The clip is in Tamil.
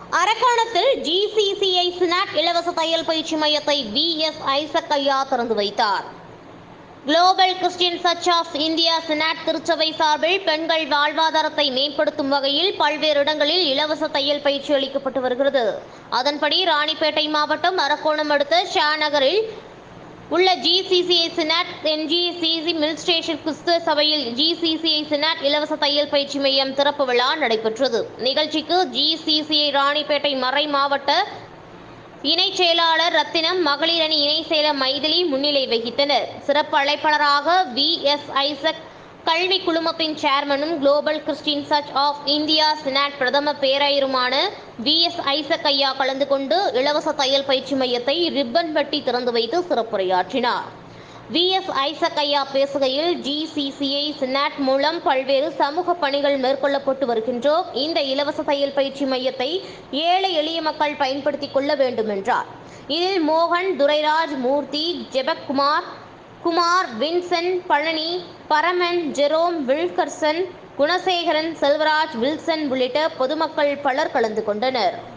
அரக்கோணத்தில் GCCI SNAT இலவச தையல் பயிற்சி மையத்தை VS ஐசக் ஐயா திறந்து வைத்தார். Global Christian church of India SNAT திருச்சபை சார்பில் பெண்கள் வாழ்வாதாரத்தை மேம்படுத்தும் வகையில் பல்வேறு இடங்களில் இலவச தையல் பயிற்சி அளிக்கப்பட்டு வருகிறது. அதன்படி ராணிப்பேட்டை மாவட்டம் அரக்கோணம் அடுத்த ஷா நகரில் உள்ள GCCI SNAT NGCC mill station கிறிஸ்துவ சபையில் GCCI SNAT இலவச தையல் பயிற்சி மையம் திறப்பு விழா நடைபெற்றது. நிகழ்ச்சிக்கு GCCI ராணிப்பேட்டை மறை மாவட்ட இணை செயலாளர் ரத்தினம், மகளிர் அணி இணை செயலர் மைதிலி முன்னிலை வகித்தனர். சிறப்பு அழைப்பாளராக VS ஐசக், கல்வி குழுமத்தின் சேர்மனும் global Christian church of India SNAT பிரதம பேராயருமான VS ஐசக் ஐயா கலந்து கொண்டு இலவச தையல் பயிற்சி மையத்தை ரிப்பன் வெட்டி திறந்து வைத்து சிறப்புரையாற்றினார். VS ஐசக் ஐயா பேசுகையில், GCCI SNAT மூலம் பல்வேறு சமூக பணிகள் மேற்கொள்ளப்பட்டு வருகின்றோம். இந்த இலவச தையல் பயிற்சி மையத்தை ஏழை எளிய மக்கள் பயன்படுத்திக் கொள்ள வேண்டும் என்றார். இதில் மோகன், Durairaj, Murthy, Jebakumar, Kumar, Vincent, Palani, Paraman, Jerome, Wilkerson, Gunasekaran, Selvaraj, Wilson உள்ளிட்ட பொதுமக்கள் பலர் கலந்து கொண்டனர்.